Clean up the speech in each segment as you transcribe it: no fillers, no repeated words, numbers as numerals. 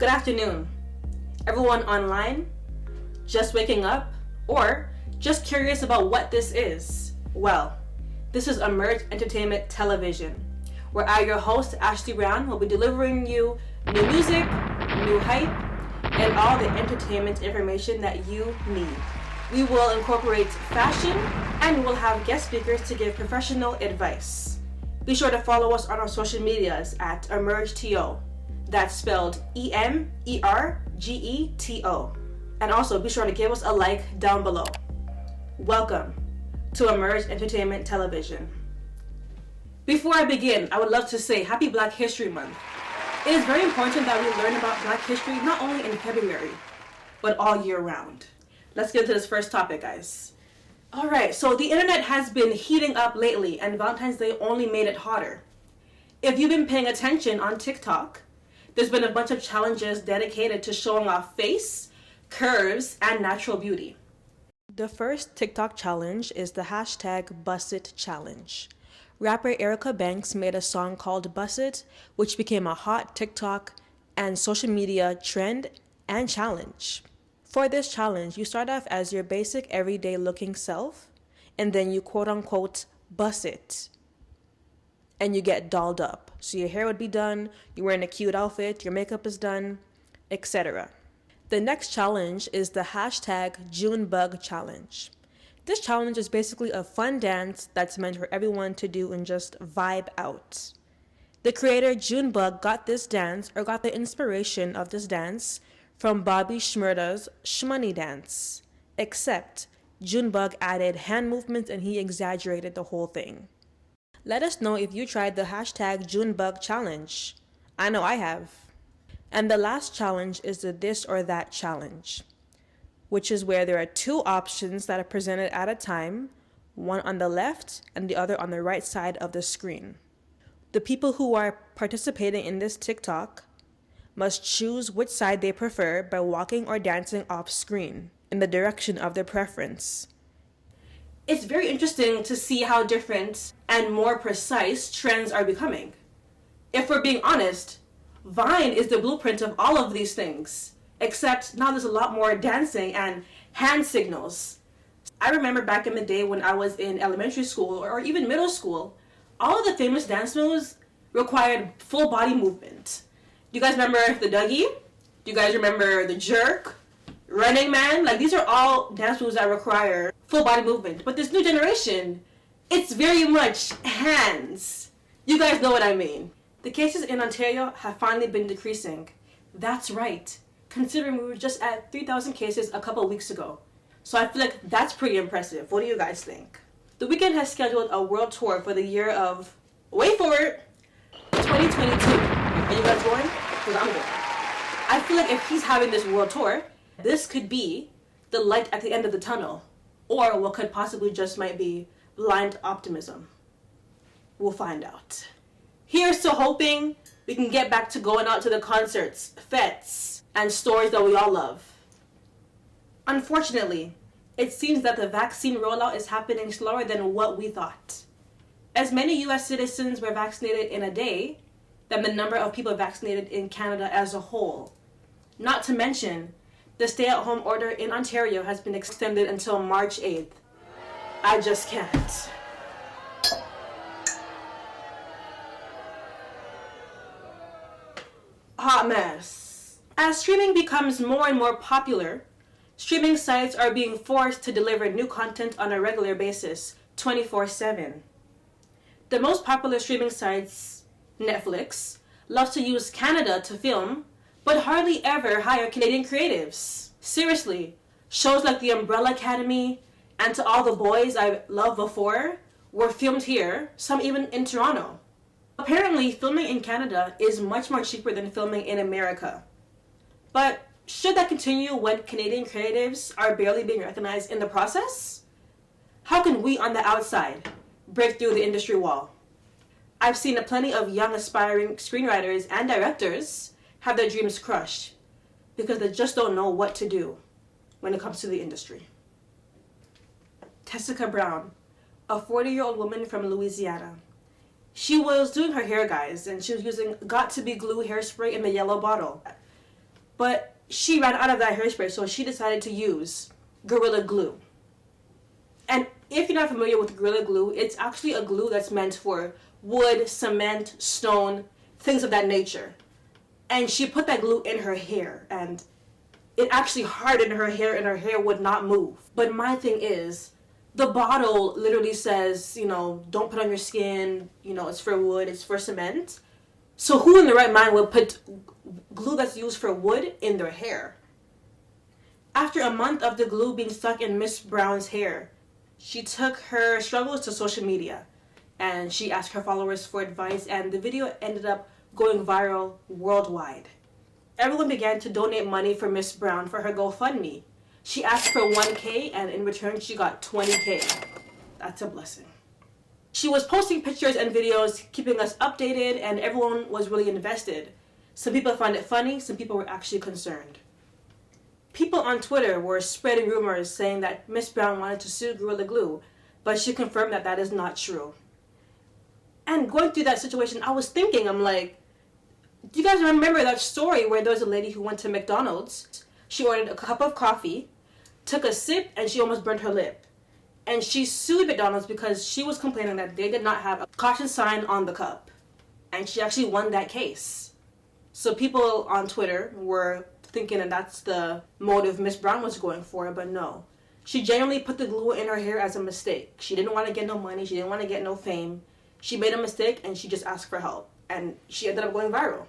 Good afternoon, everyone online, just waking up, or just curious about what this is. Well, this is Emergeetv Television, where I, your host, Ashley Brown, will be delivering you new music, new hype, and all the entertainment information that you need. We will incorporate fashion, and we'll have guest speakers to give professional advice. Be sure to follow us on our social medias at Emergeetv. That's spelled Emergeeto. And also be sure to give us a like down below. Welcome to Emergeetv Television. Before I begin, I would love to say Happy Black History Month. It is very important that we learn about Black history not only in February, but all year round. Let's get into this first topic, guys. Alright, so the internet has been heating up lately, and Valentine's Day only made it hotter. If you've been paying attention on TikTok, there's been a bunch of challenges dedicated to showing off face, curves, and natural beauty. The first TikTok challenge is the hashtag Busset challenge. Rapper Erica Banks made a song called Busset, which became a hot TikTok and social media trend and challenge. For this challenge, you start off as your basic everyday looking self, and then you quote unquote bust it. And you get dolled up. So your hair would be done, you're wearing a cute outfit, your makeup is done, etc. The next challenge is the hashtag Junebug challenge. This challenge is basically a fun dance that's meant for everyone to do and just vibe out. The creator Junebug got this dance, or got the inspiration of this dance, from Bobby Shmurda's Shmoney dance. Except Junebug added hand movements and he exaggerated the whole thing. Let us know if you tried the hashtag Junebug challenge. I know I have. And the last challenge is the this or that challenge, which is where there are two options that are presented at a time, one on the left and the other on the right side of the screen. The people who are participating in this TikTok must choose which side they prefer by walking or dancing off screen in the direction of their preference. It's very interesting to see how different and more precise trends are becoming. If we're being honest, Vine is the blueprint of all of these things, except now there's a lot more dancing and hand signals. I remember back in the day when I was in elementary school or even middle school, all of the famous dance moves required full body movement. Do you guys remember the Dougie? Do you guys remember the jerk? Running Man? Like, these are all dance moves that require full body movement. But this new generation, it's very much hands. You guys know what I mean. The cases in Ontario have finally been decreasing. That's right, considering we were just at 3,000 cases a couple of weeks ago. So I feel like that's pretty impressive. What do you guys think? The Weeknd has scheduled a world tour for the year of, wait for it, 2022. Are you guys going? Because I'm going. I feel like if he's having this world tour, this could be the light at the end of the tunnel, or what could possibly just might be blind optimism. We'll find out. Here's to hoping we can get back to going out to the concerts, fetes, and stores that we all love. Unfortunately, it seems that the vaccine rollout is happening slower than what we thought. As many US citizens were vaccinated in a day than the number of people vaccinated in Canada as a whole. Not to mention, the stay-at-home order in Ontario has been extended until March 8th. I just can't. Hot mess. As streaming becomes more and more popular, streaming sites are being forced to deliver new content on a regular basis, 24/7. The most popular streaming sites, Netflix, loves to use Canada to film, but hardly ever hire Canadian creatives. Seriously, shows like The Umbrella Academy and To All the Boys I Loved Before were filmed here, some even in Toronto. Apparently, filming in Canada is much more cheaper than filming in America. But should that continue when Canadian creatives are barely being recognized in the process? How can we on the outside break through the industry wall? I've seen plenty of young aspiring screenwriters and directors have their dreams crushed because they just don't know what to do when it comes to the industry. Tessica Brown, a 40-year-old woman from Louisiana. She was doing her hair, guys, and she was using Got to Be Glue hairspray in the yellow bottle. But she ran out of that hairspray, so she decided to use Gorilla Glue. And if you're not familiar with Gorilla Glue, it's actually a glue that's meant for wood, cement, stone, things of that nature. And she put that glue in her hair, and it actually hardened her hair, and her hair would not move. But my thing is, the bottle literally says, don't put on your skin, it's for wood, it's for cement. So who in the right mind would put glue that's used for wood in their hair? After a month of the glue being stuck in Miss Brown's hair, she took her struggles to social media, and she asked her followers for advice, and the video ended up going viral worldwide. Everyone began to donate money for Miss Brown for her GoFundMe. She asked for $1,000, and in return she got $20,000. That's a blessing. She was posting pictures and videos, keeping us updated, and everyone was really invested. Some people found it funny, some people were actually concerned. People on Twitter were spreading rumors saying that Miss Brown wanted to sue Gorilla Glue, but she confirmed that that is not true. And going through that situation, I was thinking, I'm like, do you guys remember that story where there was a lady who went to McDonald's? She ordered a cup of coffee, took a sip, and she almost burnt her lip. And she sued McDonald's because she was complaining that they did not have a caution sign on the cup. And she actually won that case. So people on Twitter were thinking that that's the motive Miss Brown was going for, but no. She genuinely put the glue in her hair as a mistake. She didn't want to get no money. She didn't want to get no fame. She made a mistake and she just asked for help. And she ended up going viral.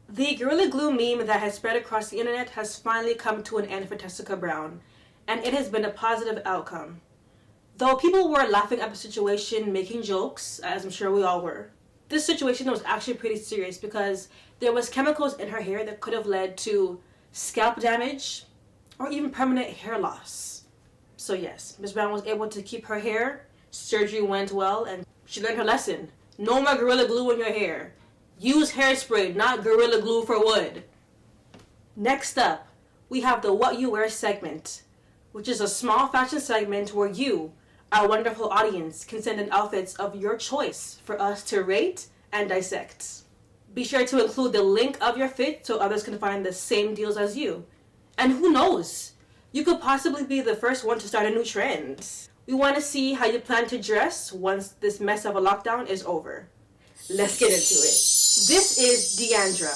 The Gorilla Glue meme that has spread across the internet has finally come to an end for Tessica Brown, and it has been a positive outcome. Though people were laughing at the situation, making jokes, as I'm sure we all were, this situation was actually pretty serious because there was chemicals in her hair that could have led to scalp damage or even permanent hair loss. So yes, Ms. Brown was able to keep her hair, surgery went well, and she learned her lesson. No more Gorilla Glue in your hair. Use hairspray, not Gorilla Glue for wood. Next up, we have the What You Wear segment, which is a small fashion segment where you, our wonderful audience, can send in outfits of your choice for us to rate and dissect. Be sure to include the link of your fit so others can find the same deals as you. And who knows, you could possibly be the first one to start a new trend. We want to see how you plan to dress once this mess of a lockdown is over. Let's get into it. This is Deandra.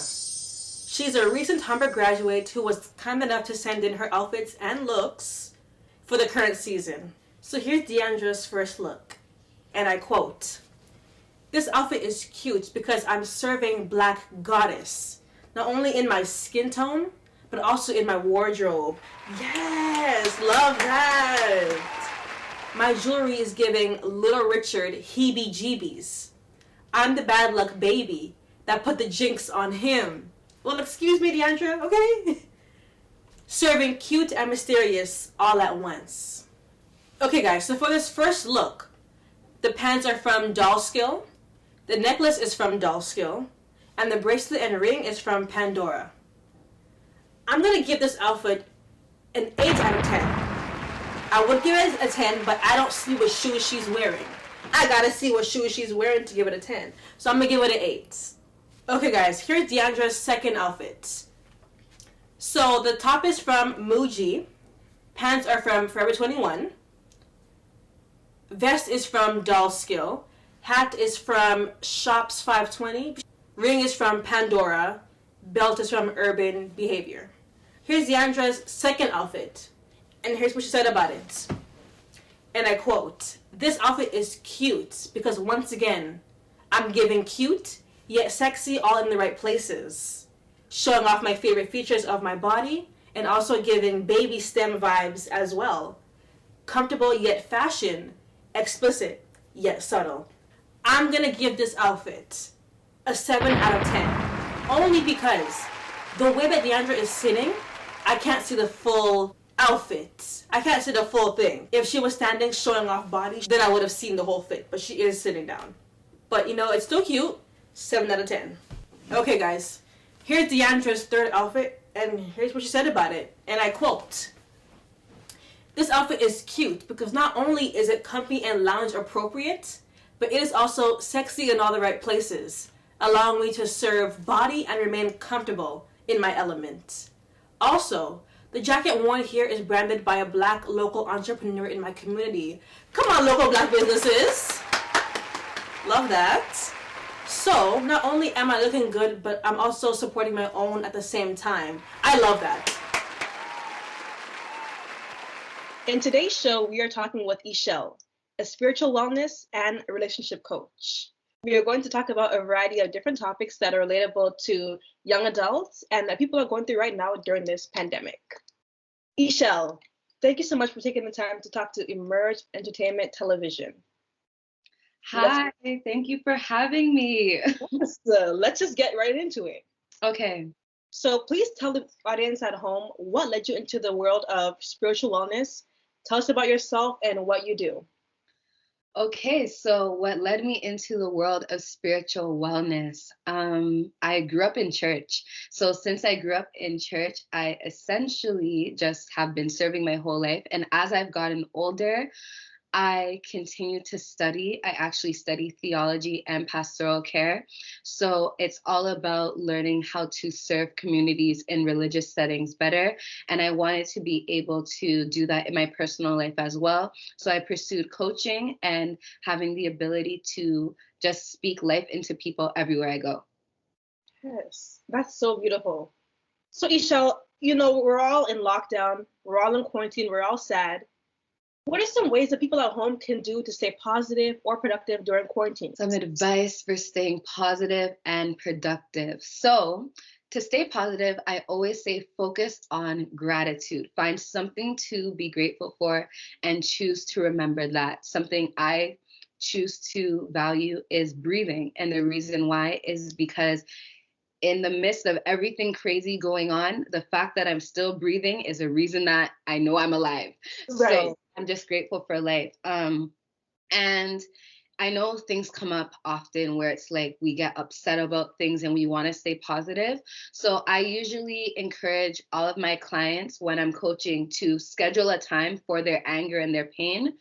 She's a recent Humber graduate who was kind enough to send in her outfits and looks for the current season. So here's Deandra's first look, and I quote, "This outfit is cute because I'm serving Black goddess, not only in my skin tone, but also in my wardrobe." Yes, love that. My jewelry is giving Little Richard heebie-jeebies. I'm the bad luck baby that put the jinx on him. Well, excuse me, Deandra, okay? Serving cute and mysterious all at once. Okay, guys, so for this first look, the pants are from Doll Skill, the necklace is from Doll Skill, and the bracelet and ring is from Pandora. I'm going to give this outfit an 8 out of 10. I would give it a 10, but I don't see what shoes she's wearing. I gotta see what shoes she's wearing to give it a 10. So I'm gonna give it an 8. Okay, guys, here's Deandra's second outfit. So the top is from Muji. Pants are from Forever 21. Vest is from Doll Skill. Hat is from Shops 520. Ring is from Pandora. Belt is from Urban Behavior. Here's Deandra's second outfit. And here's what she said about it. And I quote, "This outfit is cute because once again, I'm giving cute yet sexy all in the right places. Showing off my favorite features of my body and also giving baby stem vibes as well. Comfortable yet fashion, explicit yet subtle." I'm gonna give this outfit a 7 out of 10. Only because the way that Deandra is sitting, I can't see the full outfit. I can't see the full thing. If she was standing showing off body, then I would have seen the whole fit, but she is sitting down. But it's still cute. 7 out of 10. Okay, guys, here's Deandra's third outfit, and here's what she said about it, and I quote, "This outfit is cute because not only is it comfy and lounge appropriate, but it is also sexy in all the right places, allowing me to serve body and remain comfortable in my element. Also, the jacket worn here is branded by a black local entrepreneur in my community. Come on, local black businesses. Love that. So, not only am I looking good, but I'm also supporting my own at the same time. I love that. In today's show, we are talking with Ishel, a spiritual wellness and relationship coach. We are going to talk about a variety of different topics that are relatable to young adults and that people are going through right now during this pandemic. Ishel, thank you so much for taking the time to talk to Emerge Entertainment Television. Hi, thank you for having me. Let's just get right into it. Okay. So please tell the audience at home what led you into the world of spiritual wellness. Tell us about yourself and what you do. Okay, so what led me into the world of spiritual wellness? I grew up in church. So since I grew up in church, I essentially just have been serving my whole life. And as I've gotten older, I continue to study. I actually study theology and pastoral care. So it's all about learning how to serve communities in religious settings better. And I wanted to be able to do that in my personal life as well. So I pursued coaching and having the ability to just speak life into people everywhere I go. Yes, that's so beautiful. So Ishel, we're all in lockdown, we're all in quarantine, we're all sad. What are some ways that people at home can do to stay positive or productive during quarantine? Some advice for staying positive and productive. So, to stay positive, I always say focus on gratitude. Find something to be grateful for and choose to remember that. Something I choose to value is breathing. And the reason why is because in the midst of everything crazy going on, the fact that I'm still breathing is a reason that I know I'm alive. Right. So I'm just grateful for life. And I know things come up often where it's like we get upset about things and we want to stay positive. So I usually encourage all of my clients when I'm coaching to schedule a time for their anger and their pain.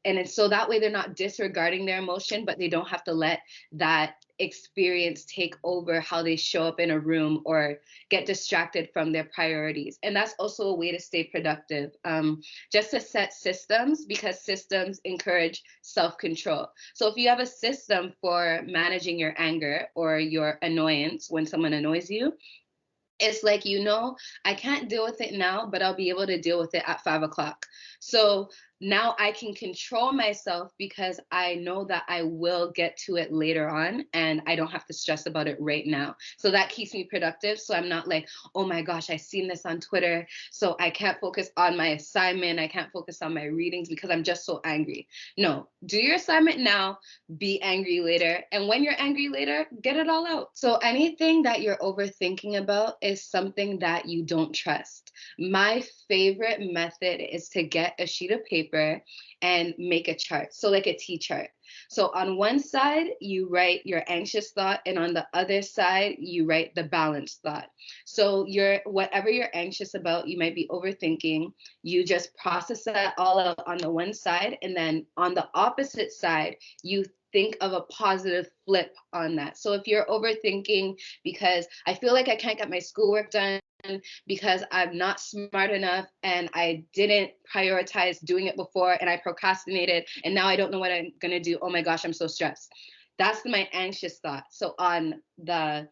And it's so that way they're not disregarding their emotion, but they don't have to let that experience take over how they show up in a room or get distracted from their priorities. And that's also a way to stay productive, just to set systems, because systems encourage self-control. So if you have a system for managing your anger or your annoyance when someone annoys you, it's like, I can't deal with it now, but I'll be able to deal with it at 5 o'clock. So now I can control myself because I know that I will get to it later on and I don't have to stress about it right now. So that keeps me productive. So I'm not like, oh my gosh, I've seen this on Twitter, so I can't focus on my assignment. I can't focus on my readings because I'm just so angry. No, do your assignment now, be angry later. And when you're angry later, get it all out. So anything that you're overthinking about is something that you don't trust. My favorite method is to get a sheet of paper and make a chart. So like a T chart. So on one side, you write your anxious thought, and on the other side, you write the balanced thought. So whatever you're anxious about, you might be overthinking, you just process that all out on the one side, and then on the opposite side, you think of a positive flip on that. So if you're overthinking because I feel like I can't get my schoolwork done because I'm not smart enough and I didn't prioritize doing it before and I procrastinated and now I don't know what I'm going to do. Oh my gosh, I'm so stressed. That's my anxious thought. So on the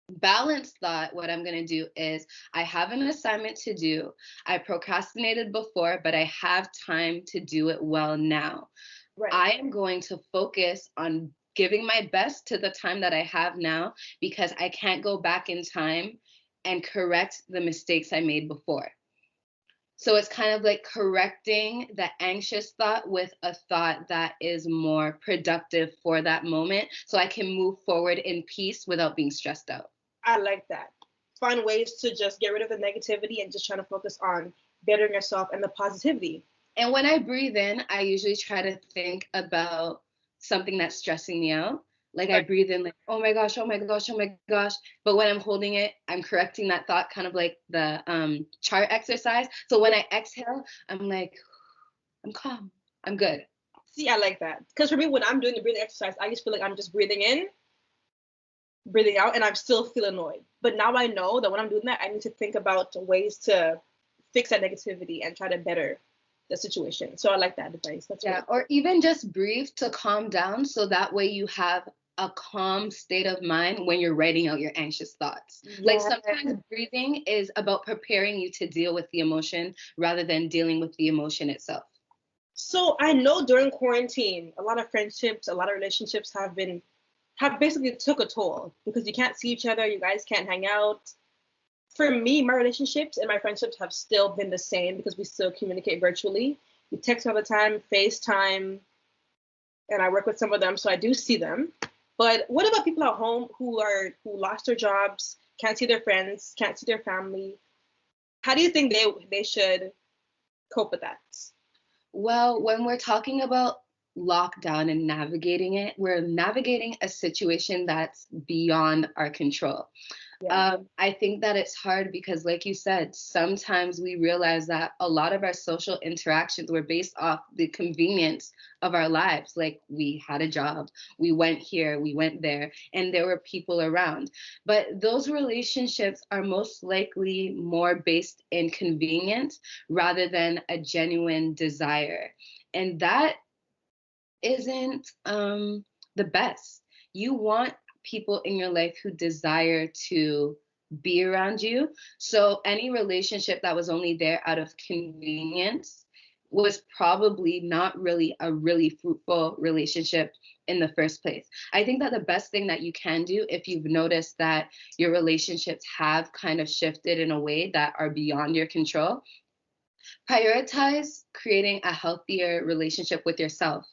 balanced thought, what I'm going to do is I have an assignment to do. I procrastinated before, but I have time to do it well now. Right. I am going to focus on giving my best to the time that I have now because I can't go back in time and correct the mistakes I made before. So it's kind of like correcting the anxious thought with a thought that is more productive for that moment so I can move forward in peace without being stressed out. I like that. Find ways to just get rid of the negativity and just try to focus on bettering yourself and the positivity. And when I breathe in, I usually try to think about something that's stressing me out. Like I breathe in like, oh my gosh, oh my gosh, oh my gosh. But when I'm holding it, I'm correcting that thought, kind of like the chart exercise. So when I exhale, I'm like, I'm calm, I'm good. See, I like that. Because for me, when I'm doing the breathing exercise, I just feel like I'm just breathing in breathing out, and I'm still feel annoyed. But now I know that when I'm doing that, I need to think about ways to fix that negativity and try to better the situation. So I like that advice. That's Yeah, really or even just breathe to calm down so that way you have a calm state of mind when you're writing out your anxious thoughts. Like yeah. sometimes breathing is about preparing you to deal with the emotion rather than dealing with the emotion itself. So I know during quarantine, a lot of friendships, a lot of relationships have basically took a toll because you can't see each other, you guys can't hang out. For me, my relationships and my friendships have still been the same because we still communicate virtually. We text all the time, FaceTime, and I work with some of them, so I do see them. But what about people at home who lost their jobs, can't see their friends, can't see their family? How do you think they should cope with that? Well, when we're talking about lockdown and navigating it, we're navigating a situation that's beyond our control. Yeah. I think that it's hard because, like you said, sometimes we realize that a lot of our social interactions were based off the convenience of our lives. Like we had a job, we went here, we went there, and there were people around. But those relationships are most likely more based in convenience rather than a genuine desire. And that isn't the best. You want people in your life who desire to be around you. So any relationship that was only there out of convenience was probably not really a really fruitful relationship in the first place. I think that the best thing that you can do if you've noticed that your relationships have kind of shifted in a way that are beyond your control, prioritize creating a healthier relationship with yourself.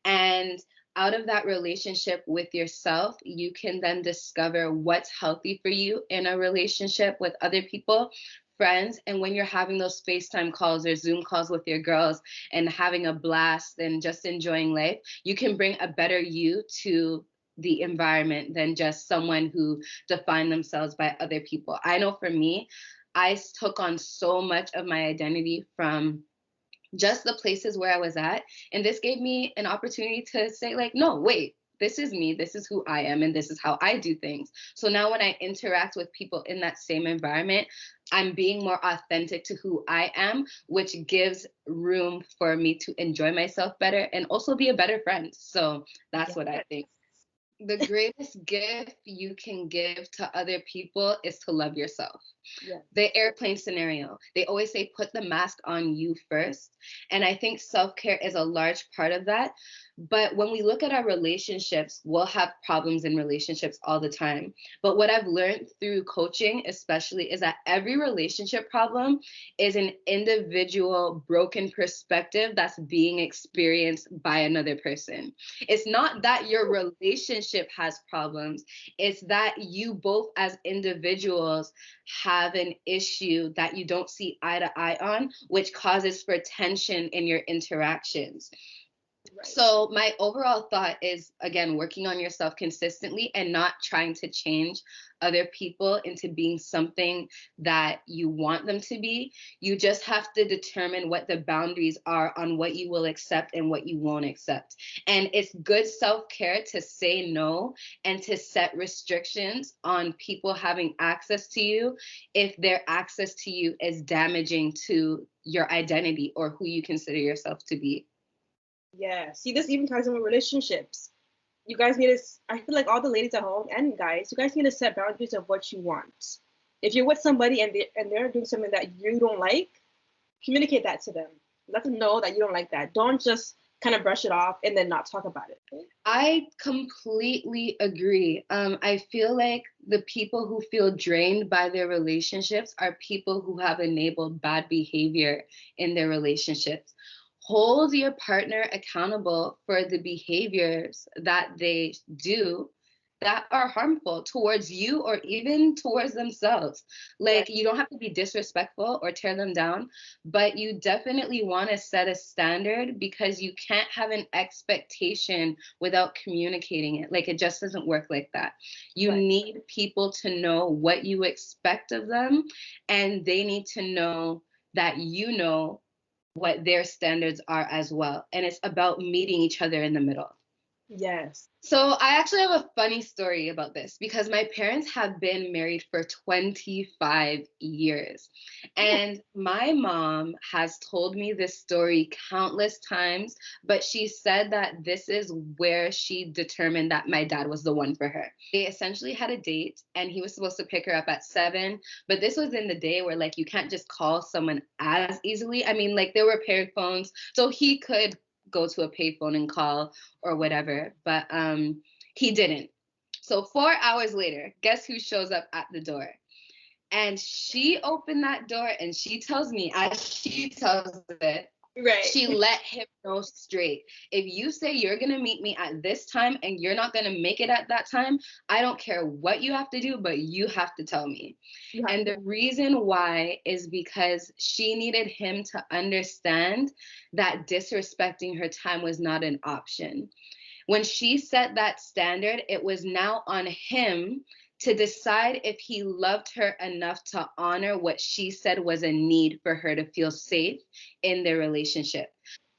And out of that relationship with yourself, you can then discover what's healthy for you in a relationship with other people, friends. And when you're having those FaceTime calls or Zoom calls with your girls and having a blast and just enjoying life, you can bring a better you to the environment than just someone who defined themselves by other people. I know for me, I took on so much of my identity from just the places where I was at. And this gave me an opportunity to say, like, no, wait, this is me, this is who I am, and this is how I do things. So now when I interact with people in that same environment, I'm being more authentic to who I am, which gives room for me to enjoy myself better and also be a better friend. So that's what I think. The greatest gift you can give to other people is to love yourself. Yeah. The airplane scenario, they always say put the mask on you first. And I think self care is a large part of that. But when we look at our relationships, we'll have problems in relationships all the time. But what I've learned through coaching, especially, is that every relationship problem is an individual broken perspective that's being experienced by another person. It's not that your relationship has problems, it's that you both as individuals have an issue that you don't see eye to eye on, which causes for tension in your interactions. Right. So my overall thought is, again, working on yourself consistently and not trying to change other people into being something that you want them to be. You just have to determine what the boundaries are on what you will accept and what you won't accept. And it's good self-care to say no and to set restrictions on people having access to you if their access to you is damaging to your identity or who you consider yourself to be. Yeah. See, this even ties in with relationships. You guys need to, I feel like all the ladies at home and guys, you guys need to set boundaries of what you want. If you're with somebody and they're doing something that you don't like, communicate that to them. Let them know that you don't like that. Don't just kind of brush it off and then not talk about it. I completely agree. I feel like the people who feel drained by their relationships are people who have enabled bad behavior in their relationships. Hold your partner accountable for the behaviors that they do that are harmful towards you or even towards themselves. Yeah. Like, you don't have to be disrespectful or tear them down, but you definitely want to set a standard because you can't have an expectation without communicating it. Like, it just doesn't work like that. You Right. need people to know what you expect of them, and they need to know that you know what their standards are as well. And it's about meeting each other in the middle. Yes. So I actually have a funny story about this because my parents have been married for 25 years. And my mom has told me this story countless times, but she said that this is where she determined that my dad was the one for her. They essentially had a date and he was supposed to pick her up at 7, but this was in the day where like you can't just call someone as easily. I mean, like there were paired phones, so he could go to a payphone and call or whatever, but he didn't. So 4 hours later, guess who shows up at the door? And she opened that door and she tells me, as she tells it, Right. she let him know straight. If you say you're going to meet me at this time and you're not going to make it at that time, I don't care what you have to do, but you have to tell me. And the reason why is because she needed him to understand that disrespecting her time was not an option. When she set that standard, it was now on him to decide if he loved her enough to honor what she said was a need for her to feel safe in their relationship.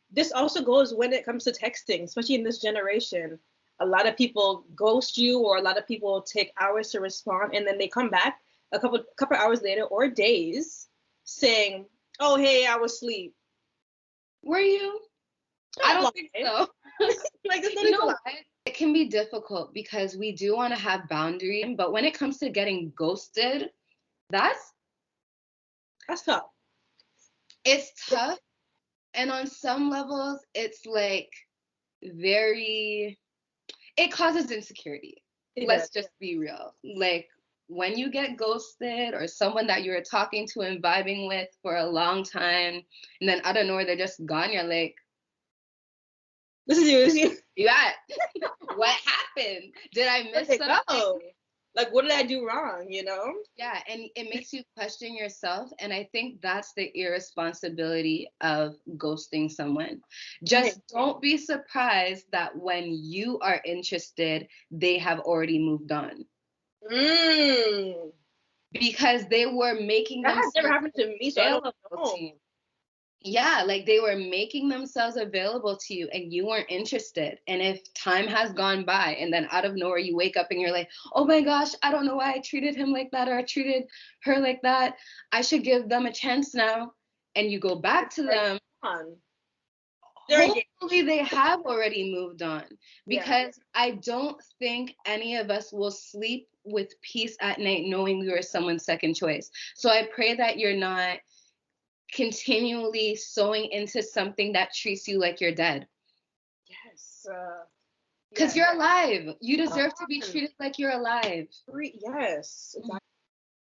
This also goes when it comes to texting, especially in this generation. A lot of people ghost you, or a lot of people take hours to respond, and then they come back a couple hours later or days saying, "Oh, hey, I was asleep." Were you? I don't think so. Like, you know what? It can be difficult because we do want to have boundaries, but when it comes to getting ghosted, that's tough. It's tough. And on some levels, it's like it causes insecurity. Let's just be real. Like when you get ghosted or someone that you were talking to and vibing with for a long time, and then out of nowhere, they're just gone, you're like, this is you. Yeah. What happened? Did I miss something? Go? Like, what did I do wrong, Yeah, and it makes you question yourself. And I think that's the irresponsibility of ghosting someone. Just don't be surprised that when you are interested, they have already moved on. Because they were making that has never happened to me, so I don't know. Yeah, like they were making themselves available to you and you weren't interested. And if time has gone by and then out of nowhere you wake up and you're like, oh my gosh, I don't know why I treated him like that or I treated her like that. I should give them a chance now. And you go back to them. Hopefully they have already moved on, because I don't think any of us will sleep with peace at night knowing we were someone's second choice. So I pray that you're not continually sewing into something that treats you like you're dead. Yes. Because you're alive. You deserve to be treated like you're alive. Yes. Exactly.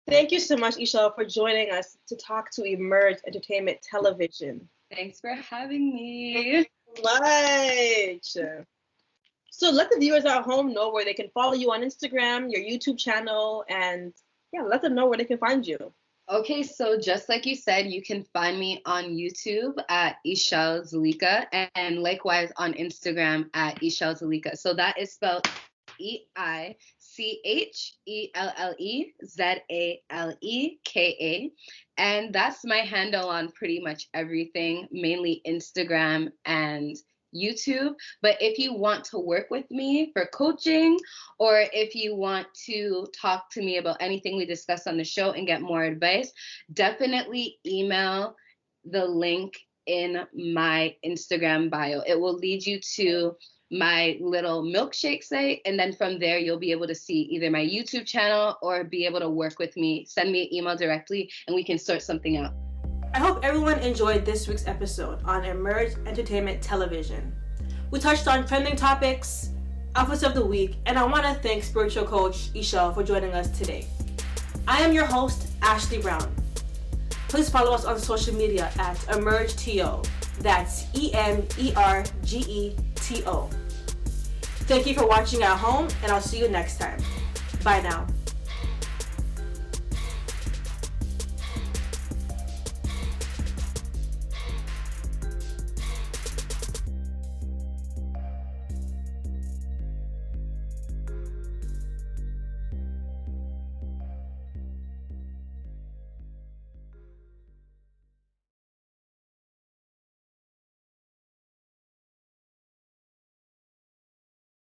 Thank you so much, Ishel, for joining us to talk to Emerge Entertainment Television. Thanks for having me. Thank you much. So let the viewers at home know where they can follow you on Instagram, your YouTube channel, and let them know where they can find you. Okay, so just like you said, you can find me on YouTube at Ishel Zalika, and likewise on Instagram at Ishel Zalika. So that is spelled EICHELLEZALEKA. And that's my handle on pretty much everything, mainly Instagram and YouTube. But if you want to work with me for coaching, or if you want to talk to me about anything we discussed on the show and get more advice, definitely email the link in my Instagram bio. It will lead you to my little milkshake site, and then from there you'll be able to see either my YouTube channel or be able to work with me. Send me an email directly and we can sort something out. I hope everyone enjoyed this week's episode on Emerge Entertainment Television. We touched on trending topics, outfits of the week, and I want to thank spiritual coach Ishel for joining us today. I am your host, Ashley Brown. Please follow us on social media at Emergeetv. That's EMERGETO. Thank you for watching at home, and I'll see you next time. Bye now.